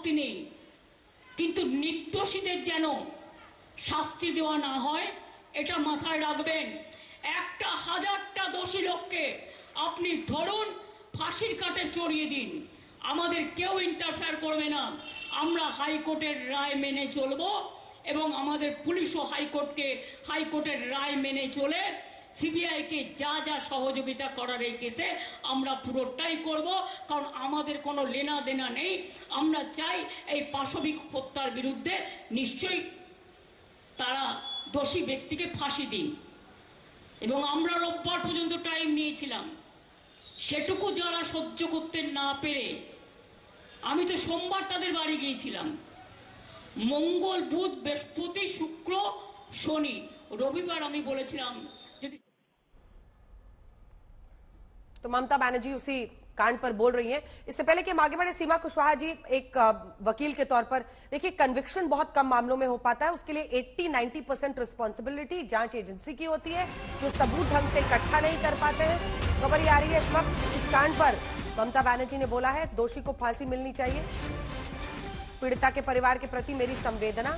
আপত্তি নেই, কিন্তু নির্দোষীদের যেন শাস্তি দেওয়া না হয় এটা মাথায় রাখবেন। একটা হাজারটা দোষী লোককে আপনি ধরুন, ফাঁসির কাঠে চড়িয়ে দিন, আমাদের কেউ ইন্টারফেয়ার করবে না। আমরা হাইকোর্টের রায় মেনে চলব এবং আমাদের পুলিশও হাইকোর্টের রায় মেনে চলে সিবিআইকে যা যা সহযোগিতা করার এই কেসে আমরা পুরোটাই করব, কারণ আমাদের কোনো লেনা দেনা নেই। আমরা চাই এই পাশবিক হত্যার বিরুদ্ধে নিশ্চয়ই তারা দোষী ব্যক্তিকে ফাঁসি দিন, এবং আমরা রোববার পর্যন্ত টাইম নিয়েছিলাম। সেটুকু যারা সহ্য করতে না পেরে, আমি তো সোমবার তাদের বাড়ি গিয়েছিলাম, মঙ্গল বুধ বৃহস্পতি শুক্র শনি রবিবার আমি বলেছিলাম যদি। तो ममता बनर्जी उसी कांड पर बोल रही हैं। इससे पहले कि हम आगे बढ़े, सीमा कुशवाहा जी एक वकील के तौर पर देखिए, कन्विक्शन बहुत कम मामलों में हो पाता है, उसके लिए 80-90% रिस्पॉन्सिबिलिटी जांच एजेंसी की होती है, जो सबूत ढंग से इकट्ठा नहीं कर पाते हैं। खबर ये आ रही है इस वक्त, इस कांड पर ममता बनर्जी ने बोला है दोषी को फांसी मिलनी चाहिए, पीड़िता के परिवार के प्रति मेरी संवेदना।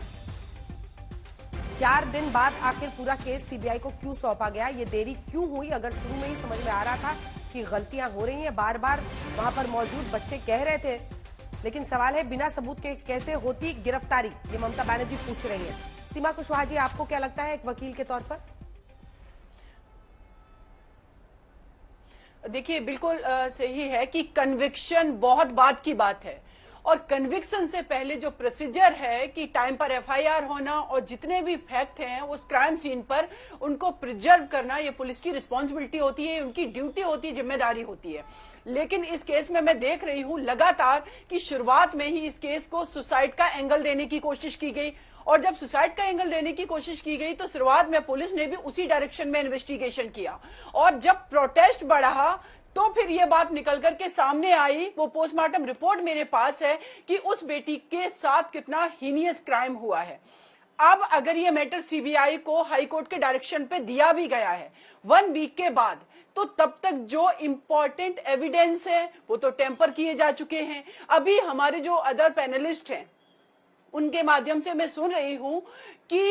4 दिन बाद आखिर पूरा केस सीबीआई को क्यों सौंपा गया, ये देरी क्यों हुई? अगर शुरू में ही समझ में आ रहा था कि गलतियां हो रही हैं, बार बार वहां पर मौजूद बच्चे कह रहे थे, लेकिन सवाल है बिना सबूत के कैसे होती गिरफ्तारी, ये ममता बनर्जी पूछ रही है। सीमा कुशवाहा जी, आपको क्या लगता है एक वकील के तौर पर? देखिए, बिल्कुल सही है कि कन्विक्शन बहुत बात की बात है, और कन्विक्शन से पहले जो प्रोसीजर है कि टाइम पर एफआईआर होना और जितने भी फैक्ट हैं उस क्राइम सीन पर उनको प्रिजर्व करना, ये पुलिस की रिस्पॉन्सिबिलिटी होती है, उनकी ड्यूटी होती है, जिम्मेदारी होती है। लेकिन इस केस में मैं देख रही हूं लगातार कि शुरुआत में ही इस केस को सुसाइड का एंगल देने की कोशिश की गई, और जब सुसाइड का एंगल देने की कोशिश की गई तो शुरुआत में पुलिस ने भी उसी डायरेक्शन में इन्वेस्टिगेशन किया, और जब प्रोटेस्ट बढ़ा तो फिर ये बात निकल करके सामने आई, वो पोस्टमार्टम रिपोर्ट मेरे पास है कि उस बेटी के साथ कितना हीनियस क्राइम हुआ है। अब अगर ये मैटर सीबीआई को हाई कोर्ट के डायरेक्शन पे दिया भी गया है 1 वीक के बाद, तो तब तक जो इंपॉर्टेंट एविडेंस है वो तो टेम्पर किए जा चुके हैं। अभी हमारे जो अदर पैनलिस्ट हैं उनके माध्यम से मैं सुन रही हूं कि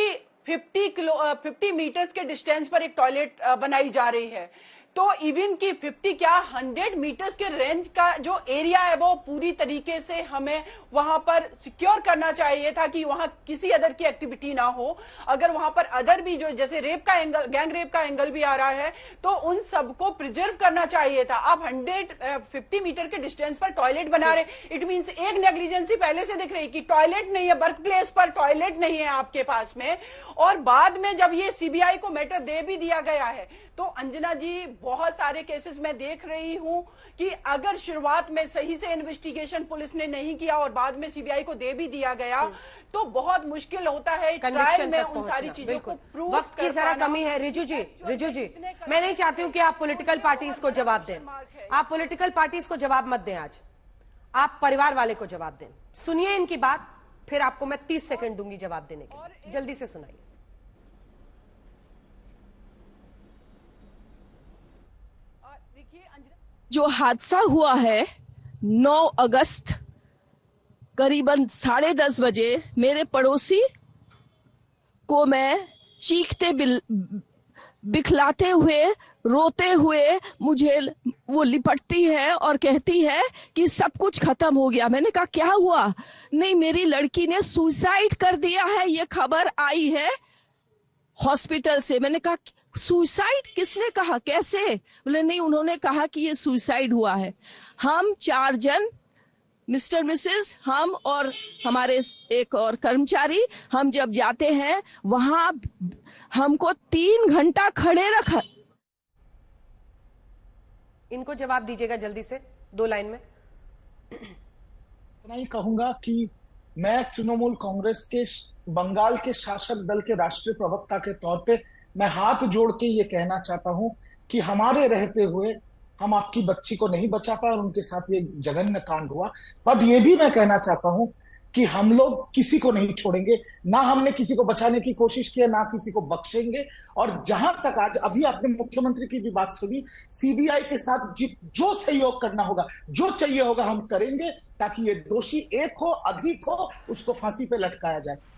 50 मीटर्स के डिस्टेंस पर एक टॉयलेट बनाई जा रही है, तो इवन की 50 क्या 100 मीटर्स के रेंज का जो एरिया है वो पूरी तरीके से हमें वहां पर सिक्योर करना चाहिए था कि वहां किसी अदर की एक्टिविटी ना हो। अगर वहां पर अदर भी जो जैसे रेप का एंगल, गैंग रेप का एंगल भी आ रहा है, तो उन सबको प्रिजर्व करना चाहिए था। आप 150 मीटर के डिस्टेंस पर टॉयलेट बना रहे, इट मीन्स एक नेग्लिजेंसी पहले से दिख रही कि टॉयलेट नहीं है, वर्क प्लेस पर टॉयलेट नहीं है आपके पास में। और बाद में जब ये सीबीआई को मैटर दे भी दिया गया है, तो अंजना जी बहुत सारे केसेस में देख रही हूं कि अगर शुरुआत में सही से इन्वेस्टिगेशन पुलिस ने नहीं किया और बाद में सीबीआई को दे भी दिया गया, तो बहुत मुश्किल होता है ट्रायल में उन सारी चीजों को प्रूव वक्त की जरा कमी है। रिजू जी, मैं नहीं चाहती हूं कि आप पॉलिटिकल पार्टीज को जवाब दें, आप पॉलिटिकल पार्टीज को जवाब मत दें, आज आप परिवार वाले को जवाब दें। सुनिए इनकी बात, फिर आपको मैं 30 सेकंड दूंगी जवाब देने के लिए, जल्दी से सुनाइए। जो हादसा हुआ है 9 अगस्त करीबन 10:30 बजे, मेरे पड़ोसी को मैं चीखते बिखलाते हुए, रोते हुए मुझे वो लिपटती है और कहती है कि सब कुछ खत्म हो गया। मैंने कहा क्या हुआ? नहीं, मेरी लड़की ने सुसाइड कर दिया है, ये खबर आई है हॉस्पिटल से। मैंने कहा सुसाइड? किसने कहा, कैसे? बोले नहीं, उन्होंने कहा कि ये सुसाइड हुआ है। हम 4 जन, मिस्टर मिसेस, हम और हमारे एक और कर्मचारी, हम जब जाते हैं वहां हमको 3 घंटा खड़े रखा। इनको जवाब दीजिएगा जल्दी से, 2 लाइन में। इतना ही कहूंगा कि मैं तृणमूल कांग्रेस के बंगाल के शासक दल के राष्ट्रीय प्रवक्ता के तौर पे मैं हाथ जोड़ के ये कहना चाहता हूं कि हमारे रहते हुए हम आपकी बच्ची को नहीं बचा पाए और उनके साथ ये जघन्य कांड हुआ। बट ये भी मैं कहना चाहता हूं कि हम लोग किसी को नहीं छोड़ेंगे, ना हमने किसी को बचाने की कोशिश की है, ना किसी को बख्शेंगे। और जहां तक आज अभी आपने मुख्यमंत्री की भी बात सुनी, सीबीआई के साथ जो सहयोग करना होगा, जो चाहिए होगा हम करेंगे, ताकि ये दोषी एक हो, अधिक हो, उसको फांसी पे लटकाया जाए।